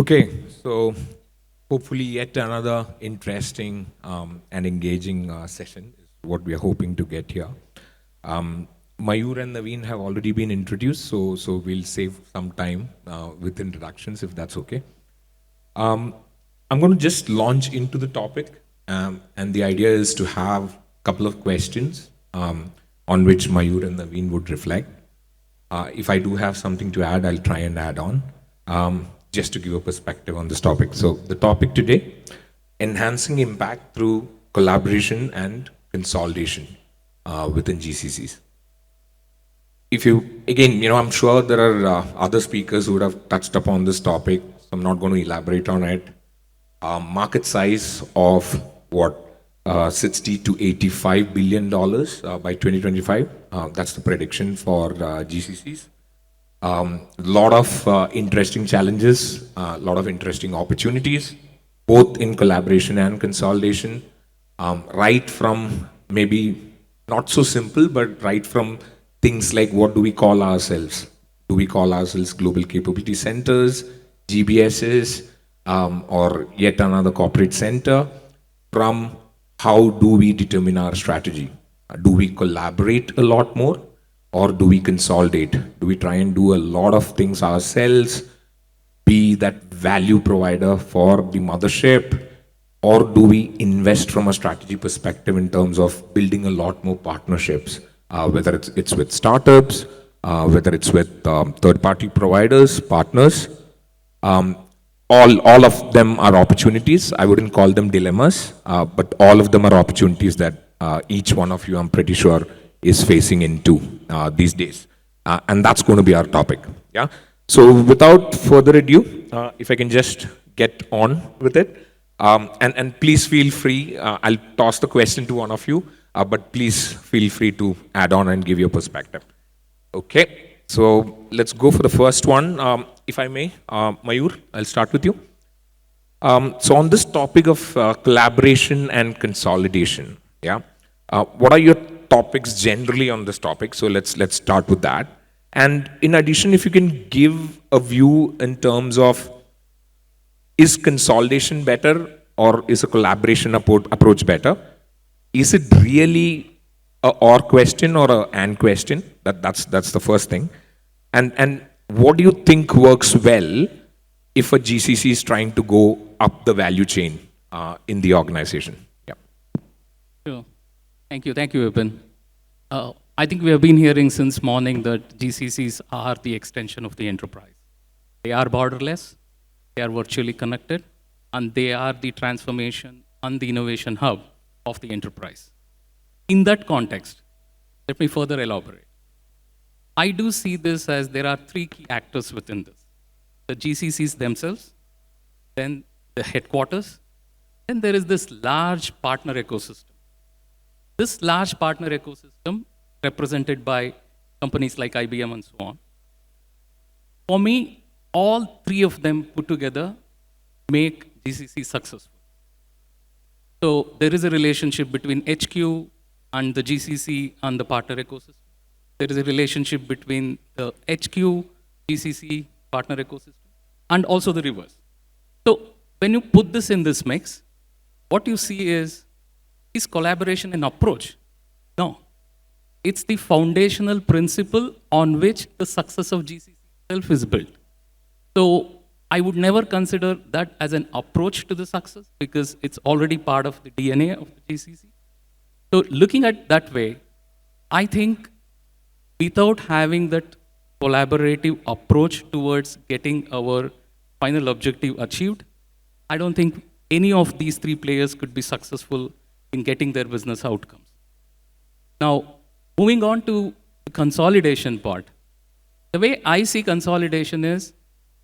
Okay, so hopefully yet another interesting and engaging session is what we are hoping to get here. Mayur and Naveen have already been introduced, so we'll save some time with introductions if that's okay. Um, I'm going to just launch into the topic, and the idea is to have a couple of questions on which Mayur and Naveen would reflect. If I do have something to add, I'll try and add on, just to give a perspective on this topic. So the topic today, enhancing impact through collaboration and consolidation within GCCs. If you, again, I'm sure there are other speakers who would have touched upon this topic, so I'm not going to elaborate on it. Market size of what, 60 to 85 billion dollars by 2025. That's the prediction for GCCs. Lot of interesting challenges, a lot of interesting opportunities, both in collaboration and consolidation. Right from maybe not so simple, but right from things like what do we call ourselves? Do we call ourselves global capability centers, GBSs, or yet another corporate center? From how do we determine our strategy? Do we collaborate a lot more, or do we consolidate? Do we try and do a lot of things ourselves, be that value provider for the mothership, or do we invest from a strategy perspective in terms of building a lot more partnerships, whether it's with startups, whether it's with third-party providers, partners. All of them are opportunities. I wouldn't call them dilemmas, but all of them are opportunities that each one of you, I'm pretty sure, is facing into these days. And that's going to be our topic. Yeah. So without further ado, if I can just get on with it, and please feel free. I'll toss the question to one of you, but please feel free to add on and give your perspective. Okay. So let's go for the first one. If I may, Mayur, I'll start with you. So on this topic of collaboration and consolidation, yeah, what are your topics generally on this topic? So let's start with that. And in addition, if you can give a view in terms of, is consolidation better or is a collaboration approach better? Is it really a or question or a and question? That's the first thing. And what do you think works well if a GCC is trying to go up the value chain in the organization? Yeah. Sure. Thank you, Vipin. I think we have been hearing since morning that GCCs are the extension of the enterprise. They are borderless, they are virtually connected, and they are the transformation and the innovation hub of the enterprise. In that context, let me further elaborate. I do see this as there are three key actors within this. The GCCs themselves, then the headquarters, then there is this large partner ecosystem. This large partner ecosystem, represented by companies like IBM and so on, for me, all three of them put together make GCC successful. So there is a relationship between HQ and the GCC and the partner ecosystem. There is a relationship between the HQ, GCC, partner ecosystem, and also the reverse. So when you put this in this mix, what you see is collaboration an approach? No. It's the foundational principle on which the success of GCC itself is built. So I would never consider that as an approach to the success because it's already part of the DNA of the GCC. So looking at that way, I think without having that collaborative approach towards getting our final objective achieved, I don't think any of these three players could be successful in getting their business outcomes. Now, moving on to the consolidation part, the way I see consolidation is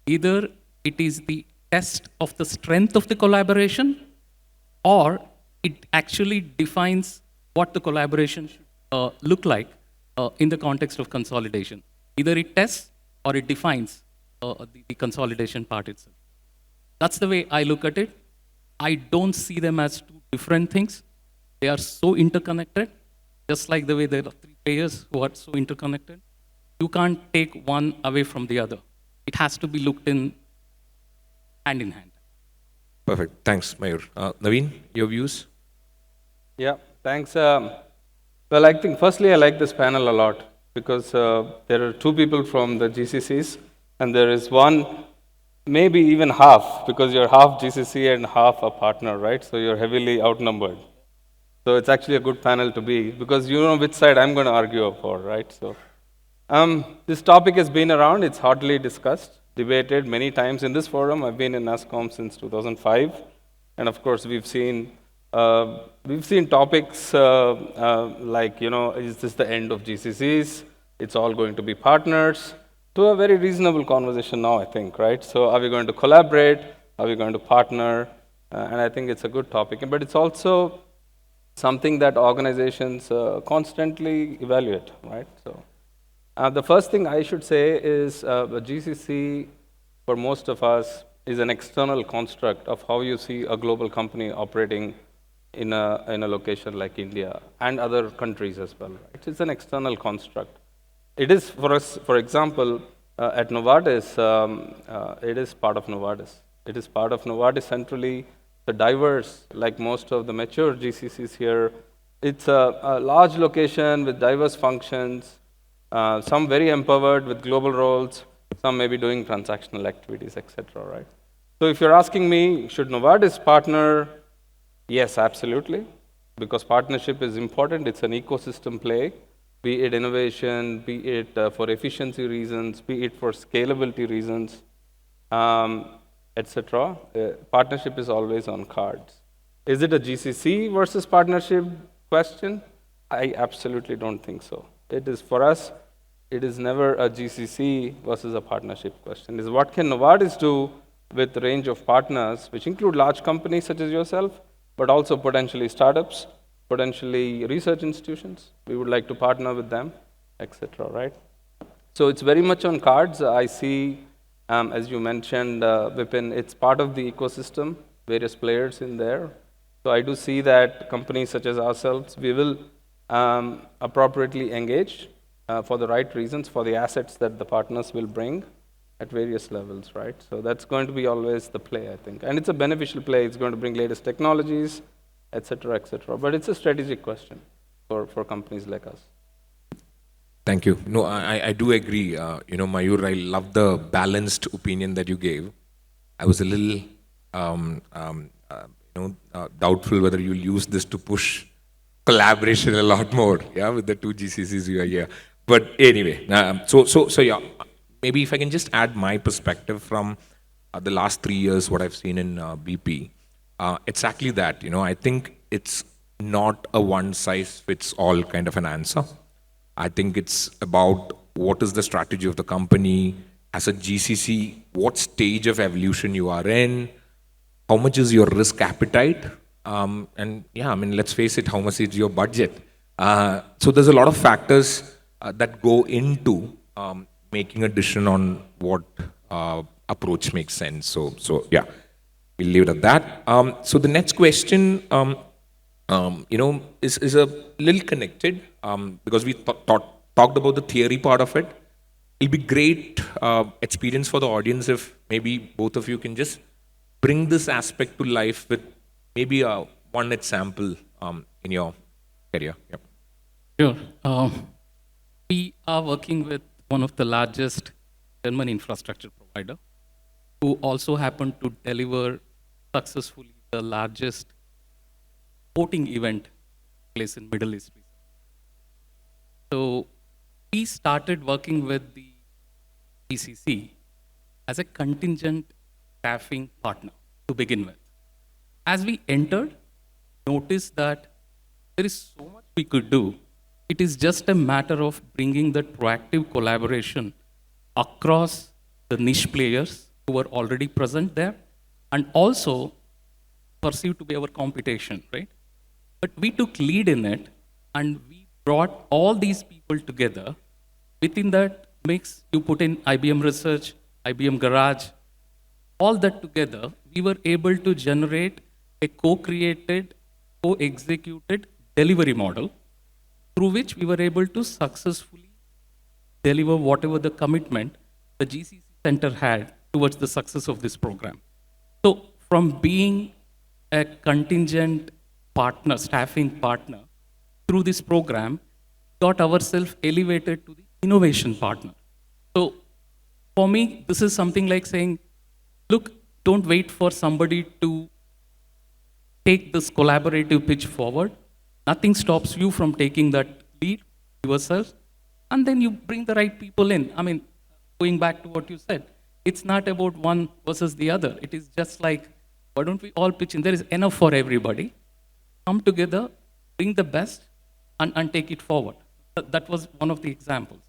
either it is the test of the strength of the collaboration or it actually defines what the collaboration should look like in the context of consolidation. Either it tests or it defines the consolidation part itself. That's the way I look at it. I don't see them as two different things. They are so interconnected, just like the way there are three players who are so interconnected. You can't take one away from the other. It has to be looked in hand in hand. Perfect. Thanks, Mayur. Naveen, your views? Yeah, thanks. Well, I think firstly, I like this panel a lot because there are two people from the GCCs, and there is one, maybe even half, because you're half GCC and half a partner, right? So you're heavily outnumbered. So it's actually a good panel to be because you know which side I'm going to argue for, right? So this topic has been around. It's hotly discussed, debated many times in this forum. I've been in nasscom since 2005, and of course we've seen topics like, you know, is this the end of GCCs? It's all going to be partners. To a very reasonable conversation now, I think, right? So are we going to collaborate? Are we going to partner? And I think it's a good topic. But it's also something that organizations constantly evaluate, right? So the first thing I should say is the GCC, for most of us, is an external construct of how you see a global company operating in a location like India and other countries as well, right? It's an external construct. It is for us, for example, at Novartis, it is part of Novartis. It is part of Novartis centrally. The diverse, like most of the mature GCCs here, it's a large location with diverse functions, some very empowered with global roles, some maybe doing transactional activities, etc. Right? So if you're asking me, should Novartis partner? Yes, absolutely, because partnership is important. It's an ecosystem play, be it innovation, be it for efficiency reasons, be it for scalability reasons. Etc. Partnership is always on cards. Is it a GCC versus partnership question? I absolutely don't think so. It is for us, it is never a GCC versus a partnership question. It is what can Novartis do with the range of partners, which include large companies such as yourself, but also potentially startups, potentially research institutions. We would like to partner with them, etc. Right? So it's very much on cards. I see. As you mentioned, Vipin, it's part of the ecosystem, various players in there. So I do see that companies such as ourselves, we will appropriately engage for the right reasons, for the assets that the partners will bring at various levels, right? So that's going to be always the play, I think. And it's a beneficial play. It's going to bring latest technologies, et cetera, et cetera. But it's a strategic question for companies like us. Thank you. No, I do agree. Mayur, I love the balanced opinion that you gave. I was a little, doubtful whether you'll use this to push collaboration a lot more, yeah, with the two GCCs you are here. But anyway, so yeah, maybe if I can just add my perspective from the last 3 years, what I've seen in BP, it's actually that, I think it's not a one-size-fits-all kind of an answer. I think it's about what is the strategy of the company as a GCC, what stage of evolution you are in, how much is your risk appetite, and yeah, I mean, let's face it, how much is your budget? So there's a lot of factors that go into making a decision on what approach makes sense. So yeah, we'll leave it at that. So the next question, is a little connected because we talked about the theory part of it. It'll be great experience for the audience if maybe both of you can just bring this aspect to life with maybe one example in your career. Yep. Sure. We are working with one of the largest German infrastructure provider who also happened to deliver successfully the largest sporting event place in Middle East. So we started working with the GCC as a contingent staffing partner to begin with. As we entered, noticed that there is so much we could do. It is just a matter of bringing that proactive collaboration across the niche players who were already present there and also perceived to be our competition, right? But we took lead in it and we brought all these people together. Within that mix, you put in IBM Research, IBM Garage, all that together, we were able to generate a co-created, co-executed delivery model through which we were able to successfully deliver whatever the commitment the GCC Center had towards the success of this program. from being a contingent partner, staffing partner, through this program, got ourselves elevated to the innovation partner. So for me, this is something like saying, look, don't wait for somebody to take this collaborative pitch forward. Nothing stops you from taking that lead yourself, and then you bring the right people in. I mean, going back to what you said, it's not about one versus the other. It is just like, why don't we all pitch in? There is enough for everybody. Come together, bring the best, and take it forward. That was one of the examples.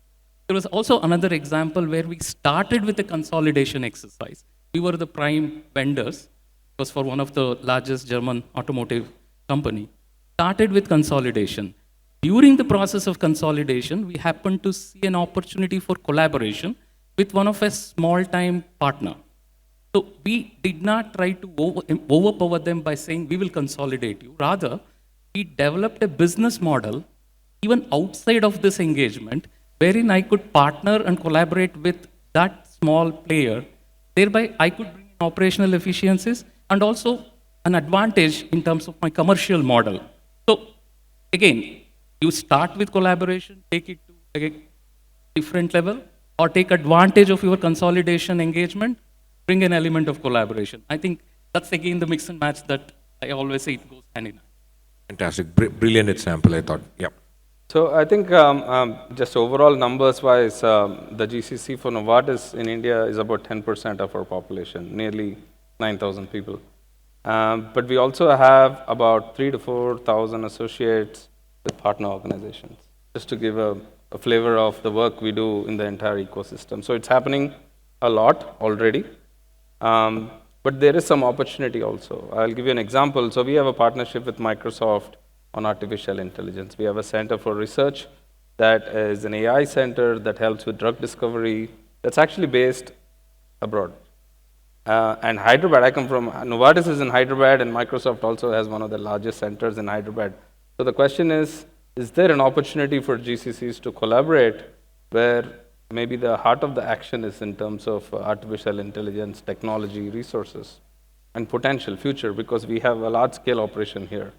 There was also another example where we started with a consolidation exercise. We were the prime vendors. It was for one of the largest German automotive company. Started with consolidation. During the process of consolidation, we happened to see an opportunity for collaboration with one of a small-time partner. So we did not try to overpower them by saying we will consolidate you. Rather, we developed a business model even outside of this engagement, wherein I could partner and collaborate with that small player. Thereby, I could bring in operational efficiencies and also an advantage in terms of my commercial model. So again, you start with collaboration, take it to a different level, or take advantage of your consolidation engagement, bring an element of collaboration. I think that's again the mix and match that I always say it goes hand in hand. Fantastic. Brilliant example, I thought. Yeah. So I think just overall numbers-wise, the GCC for Novartis in India is about 10% of our population, nearly 9,000 people. But we also have about 3,000 to 4,000 associates with partner organizations, just to give a flavor of the work we do in the entire ecosystem. So it's happening a lot already, but there is some opportunity also. I'll give you an example. So we have a partnership with Microsoft on artificial intelligence. We have a center for research that is an AI center that helps with drug discovery that's actually based abroad. And Hyderabad, I come from, Novartis is in Hyderabad, and Microsoft also has one of the largest centers in Hyderabad. So the question is there an opportunity for GCCs to collaborate where maybe the heart of the action is in terms of artificial intelligence, technology, resources, and potential future, because we have a large-scale operation here.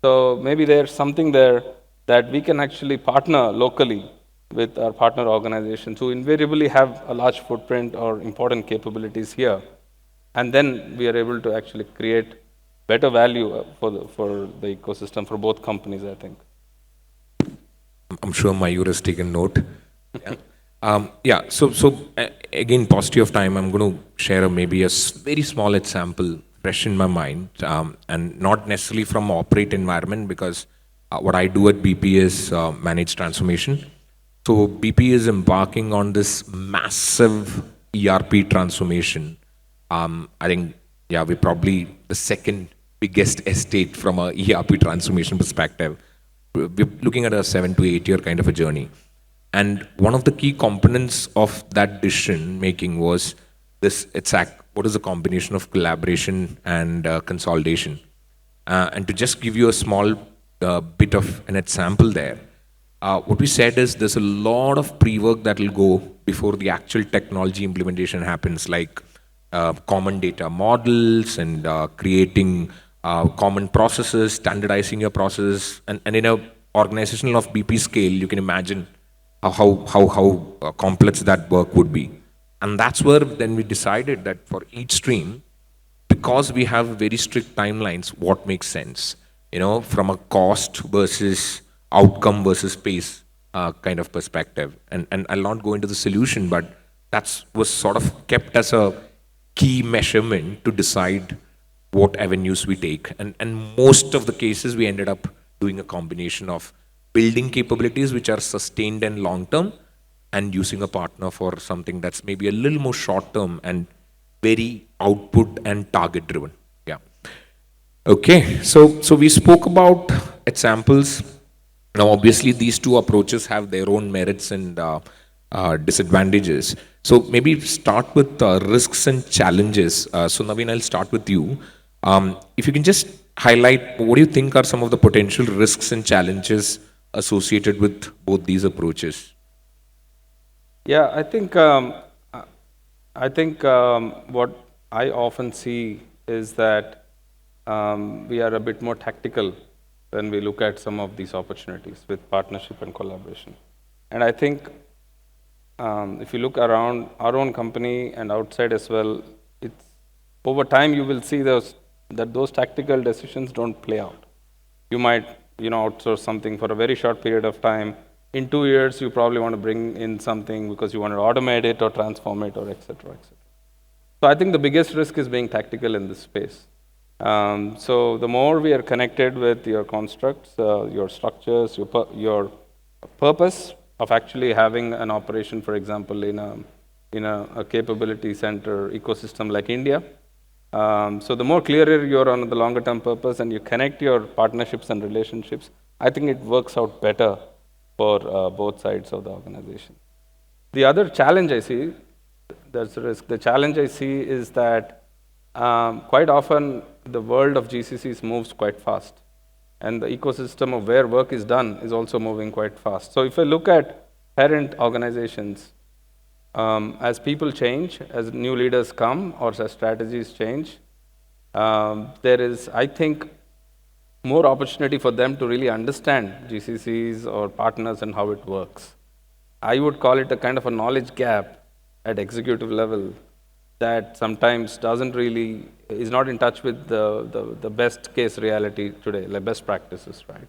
So maybe there's something there that we can actually partner locally with our partner organizations who invariably have a large footprint or important capabilities here. And then we are able to actually create better value for the ecosystem for both companies, I think. I'm sure Mayur has taken note. Yeah. So again, paucity of time, I'm going to share maybe a very small example fresh in my mind, and not necessarily from operate environment, because what I do at BP is manage transformation. So BP is embarking on this massive ERP transformation. I think, yeah, we're probably the second biggest estate from a ERP transformation perspective. We're looking at a 7 to 8 year kind of a journey. And one of the key components of that decision making was this, what is the combination of collaboration and consolidation? And to just give you a small bit of an example there, what we said is there's a lot of pre-work that will go before the actual technology implementation happens, like common data models and creating common processes, standardizing your processes, and in a organizational of BP scale, you can imagine how complex that work would be. And that's where then we decided that for each stream, because we have very strict timelines, what makes sense, from a cost versus outcome versus pace kind of perspective. And I'll not go into the solution, but that was sort of kept as a key measurement to decide what avenues we take. And most of the cases, we ended up doing a combination of building capabilities which are sustained and long-term, and using a partner for something that's maybe a little more short-term and very output and target-driven. Yeah. Okay, so we spoke about examples. Now, obviously, these two approaches have their own merits and disadvantages. So maybe start with risks and challenges. So Naveen, I'll start with you. If you can just highlight, what do you think are some of the potential risks and challenges associated with both these approaches? Yeah, I think what I often see is that we are a bit more tactical when we look at some of these opportunities with partnership and collaboration. And I think if you look around our own company and outside as well, it's over time you will see those tactical decisions don't play out. You might outsource something for a very short period of time. In 2 years, you probably want to bring in something because you want to automate it or transform it or et cetera, et cetera. So I think the biggest risk is being tactical in this space. So the more we are connected with your constructs, your structures, your purpose of actually having an operation, for example, in a capability center ecosystem like India. So the more clearer you're on the longer term purpose and you connect your partnerships and relationships, I think it works out better for both sides of the organization. The other challenge I see, there's a risk. The challenge I see is that quite often the world of GCCs moves quite fast. And the ecosystem of where work is done is also moving quite fast. So if I look at parent organizations, as people change, as new leaders come, or as strategies change, there is, I think, more opportunity for them to really understand GCCs or partners and how it works. I would call it a kind of a knowledge gap at executive level that sometimes is not in touch with the best case reality today, like best practices, right?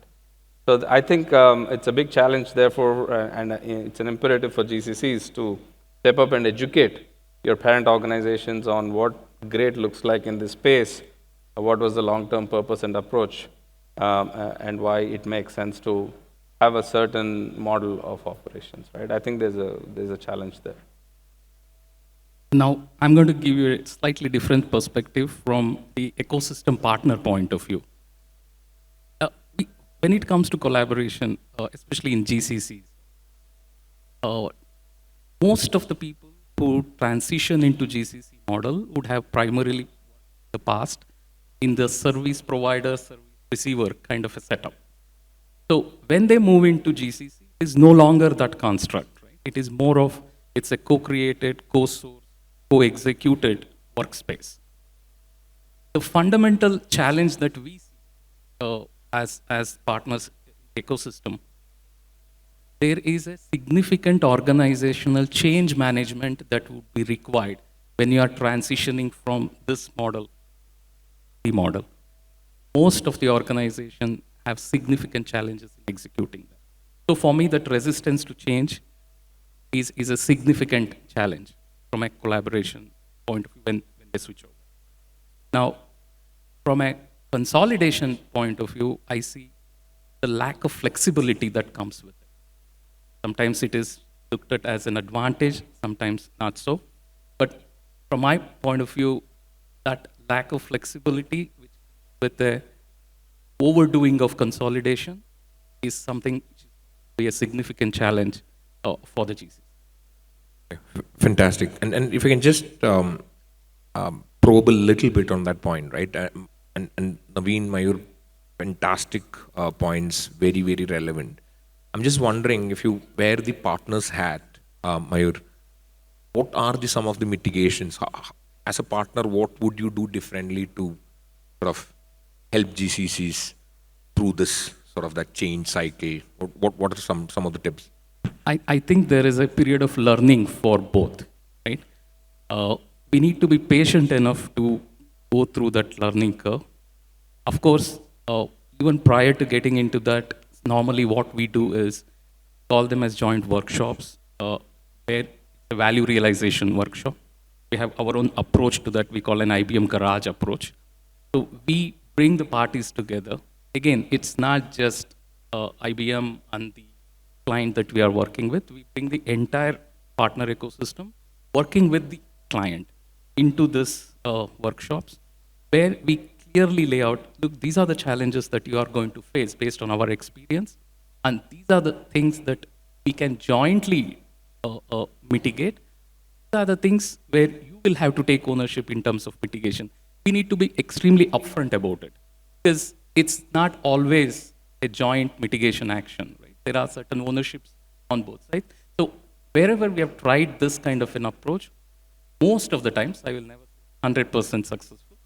So I think it's a big challenge, therefore, and it's an imperative for GCCs to step up and educate your parent organizations on what great looks like in this space, what was the long-term purpose and approach, and why it makes sense to have a certain model of operations, right? I think there's a challenge there. Now, I'm going to give you a slightly different perspective from the ecosystem partner point of view. When it comes to collaboration, especially in GCCs, most of the people who transition into GCC model would have primarily in the past in the service provider, service receiver kind of a setup. So when they move into GCC, it is no longer that construct, right? It is more of, it's a co-created, co-sourced, co-executed workspace. The fundamental challenge that we see as partners ecosystem, there is a significant organizational change management that would be required when you are transitioning from this model to the model. Most of the organizations have significant challenges in executing that. So for me, that resistance to change is a significant challenge from a collaboration point of view when they switch over. Now, from a consolidation point of view, I see the lack of flexibility that comes with it. Sometimes it is looked at as an advantage, sometimes not so. But from my point of view, that lack of flexibility with the overdoing of consolidation is something which will be a significant challenge for the GCC. Fantastic. And if I can just probe a little bit on that point, right? And Naveen, Mayur, fantastic points, very, very relevant. I'm just wondering, if you wear the partner's hat, Mayur, what are some of the mitigations? As a partner, what would you do differently to sort of help GCCs through this sort of that change cycle? What are some of the tips? I think there is a period of learning for both, right? We need to be patient enough to go through that learning curve. Of course, even prior to getting into that, normally what we do is call them as joint workshops, where a value realization workshop. We have our own approach to that. We call an IBM Garage approach. So we bring the parties together. Again, it's not just IBM and the client that we are working with. We bring the entire partner ecosystem working with the client into this workshops, where we clearly lay out, look, these are the challenges that you are going to face based on our experience, and these are the things that we can jointly mitigate. These are the things where you will have to take ownership in terms of mitigation. We need to be extremely upfront about it, because it's not always a joint mitigation action, right? There are certain ownerships on both sides. So wherever we have tried this kind of an approach, most of the times, I will never say 100% successful,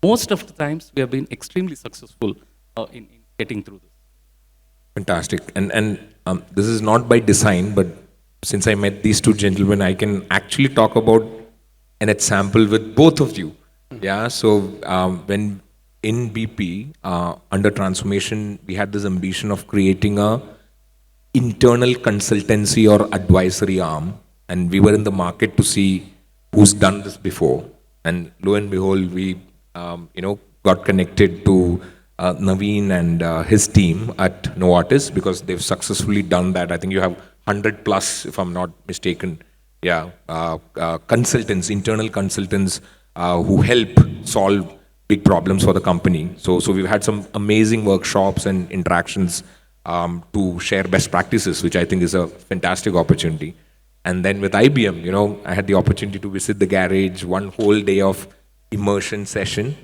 Most of the times, we have been extremely successful in getting through this. Fantastic. And this is not by design, but since I met these two gentlemen, I can actually talk about an example with both of you. Yeah. So when in BP under transformation, we had this ambition of creating a internal consultancy or advisory arm, and we were in the market to see who's done this before. And lo and behold, we got connected to Naveen and his team at Novartis because they've successfully done that. I think you have 100 plus, if I'm not mistaken. Yeah, consultants, internal consultants who help solve big problems for the company. So we've had some amazing workshops and interactions to share best practices, which I think is a fantastic opportunity. And then with IBM, I had the opportunity to visit the garage, one whole day of immersion session.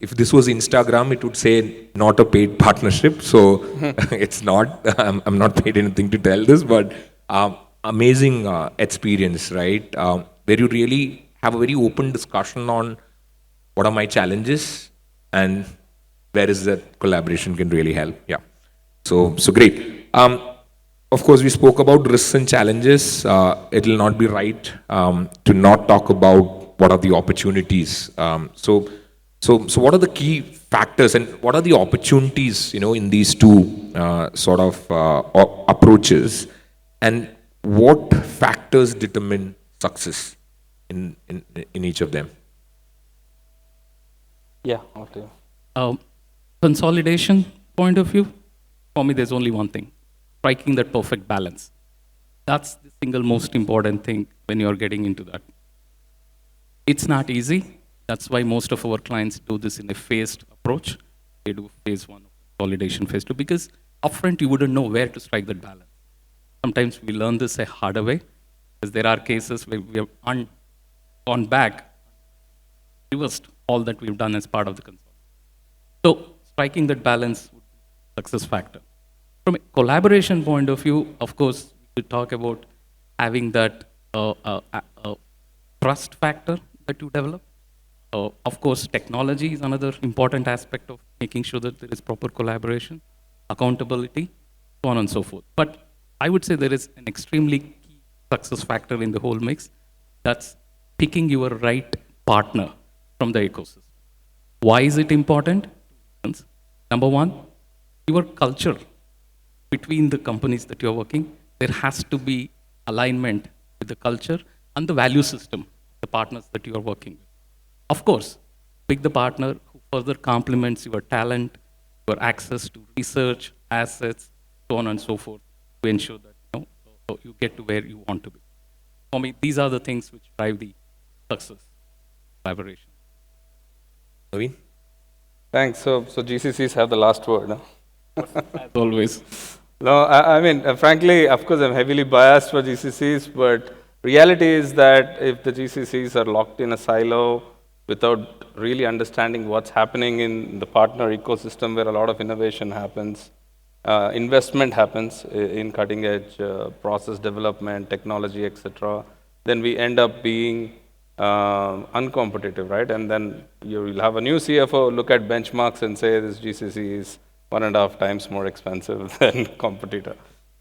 If this was Instagram, it would say not a paid partnership. So it's not. I'm not paid anything to tell this, but amazing experience, right? Where you really have a very open discussion on what are my challenges and where is that collaboration can really help. Yeah. So great. Of course, we spoke about risks and challenges. It will not be right to not talk about what are the opportunities. So what are the key factors and what are the opportunities, in these two sort of approaches, and what factors determine success in each of them? Yeah, okay. Consolidation point of view, for me, there's only one thing: striking that perfect balance. That's the single most important thing when you're getting into that. It's not easy. That's why most of our clients do this in a phased approach. They do phase one of consolidation, phase two, because upfront you wouldn't know where to strike that balance. Sometimes we learn this a harder way, because there are cases where we have gone back, reversed all that we've done as part of the consolidation. So striking that balance would be a success factor. From a collaboration point of view, of course, we talk about having that trust factor that you develop. Of course, technology is another important aspect of making sure that there is proper collaboration, accountability, so on and so forth. But I would say there is an extremely key success factor in the whole mix. That's picking your right partner from the ecosystem. Why is it important? Number one, your culture between the companies that you're working, there has to be alignment with the culture and the value system, the partners that you are working with. Of course, pick the partner who further complements your talent, your access to research, assets, so on and so forth, to ensure that you get to where you want to be. For me, these are the things which drive the success, collaboration. Naveen? Thanks. So GCCs have the last word. No? As always. No, I mean, frankly, of course, I'm heavily biased for GCCs, but reality is that if the GCCs are locked in a silo without really understanding what's happening in the partner ecosystem where a lot of innovation happens, investment happens in cutting edge process development, technology, etc., then we end up being uncompetitive, right? And then you will have a new CFO look at benchmarks and say this GCC is 1.5 times more expensive than competitor.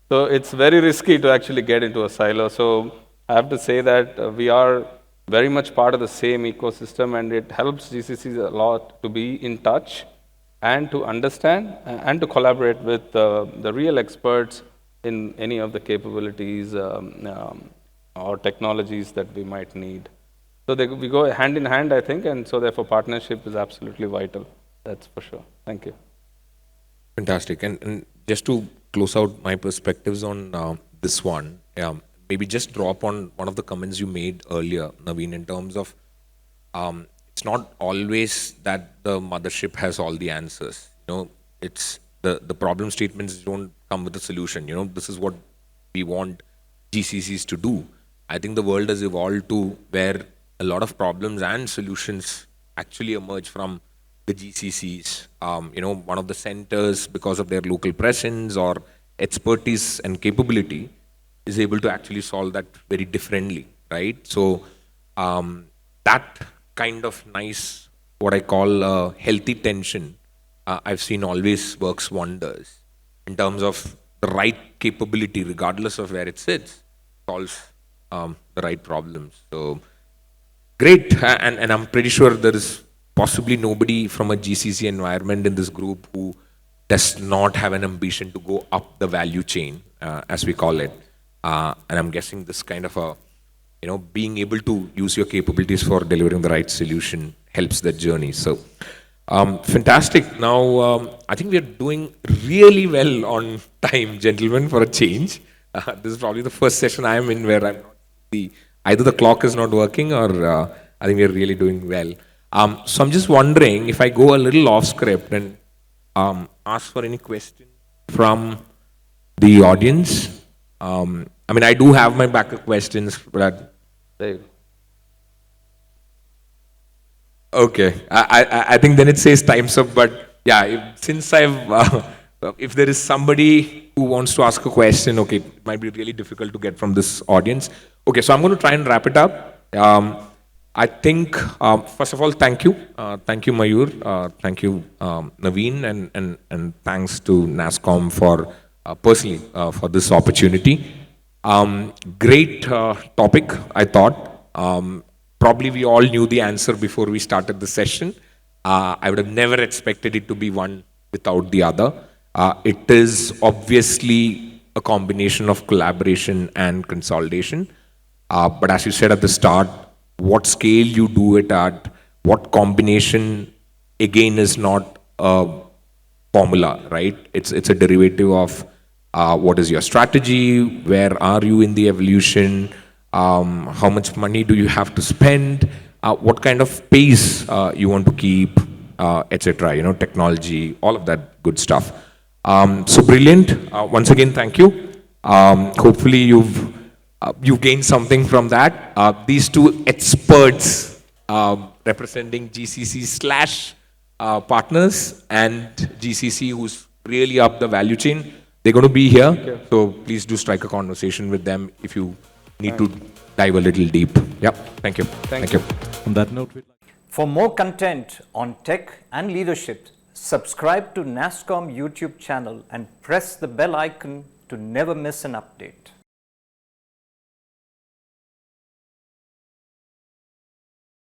So it's very risky to actually get into a silo. So I have to say that we are very much part of the same ecosystem, and it helps GCCs a lot to be in touch and to understand and to collaborate with the real experts in any of the capabilities or technologies that we might need. So we go hand in hand, I think, and so therefore partnership is absolutely vital. That's for sure. Thank you. Fantastic. And just to close out my perspectives on this one, maybe just drop on one of the comments you made earlier, Naveen, in terms of it's not always that the mothership has all the answers. It's the problem statements don't come with a solution. This is what we want GCCs to do. I think the world has evolved to where a lot of problems and solutions actually emerge from the GCCs. One of the centers, because of their local presence or expertise and capability, is able to actually solve that very differently, right? So that kind of nice what I call healthy tension, I've seen always works wonders in terms of the right capability, regardless of where it sits, solves the right problems. So great, and I'm pretty sure there is possibly nobody from a GCC environment in this group who does not have an ambition to go up the value chain, as we call it. And I'm guessing this kind of a, being able to use your capabilities for delivering the right solution helps that journey. So, fantastic. Now, I think we are doing really well on time, gentlemen, for a change. This is probably the first session I am in where I'm not either the clock is not working or I think we are really doing well. So I'm just wondering if I go a little off script and ask for any questions from the audience. I do have my backup questions, but There you go. okay. I think then it says time's up, but yeah, since if there is somebody who wants to ask a question, okay, it might be really difficult to get from this audience. Okay, so I'm going to try and wrap it up. I think, first of all, thank you. Thank you, Mayur. Thank you, Naveen, and thanks to nasscom for, personally, for this opportunity. Great topic, I thought. Probably we all knew the answer before we started the session. I would have never expected it to be one without the other. It is obviously a combination of collaboration and consolidation. But as you said at the start, what scale you do it at, what combination, again, is not a formula, right? It's a derivative of what is your strategy, where are you in the evolution, how much money do you have to spend, what kind of pace you want to keep, etc. Technology, all of that good stuff. So brilliant. Once again, thank you. Hopefully you've gained something from that. These two experts representing GCC / partners and GCC, who's really up the value chain, they're going to be here. So please do strike a conversation with them if you need to dive a little deep. Yep. Thank you. Thank you. On that note, For more content on tech and leadership, subscribe to nasscom YouTube channel and press the bell icon to never miss an update.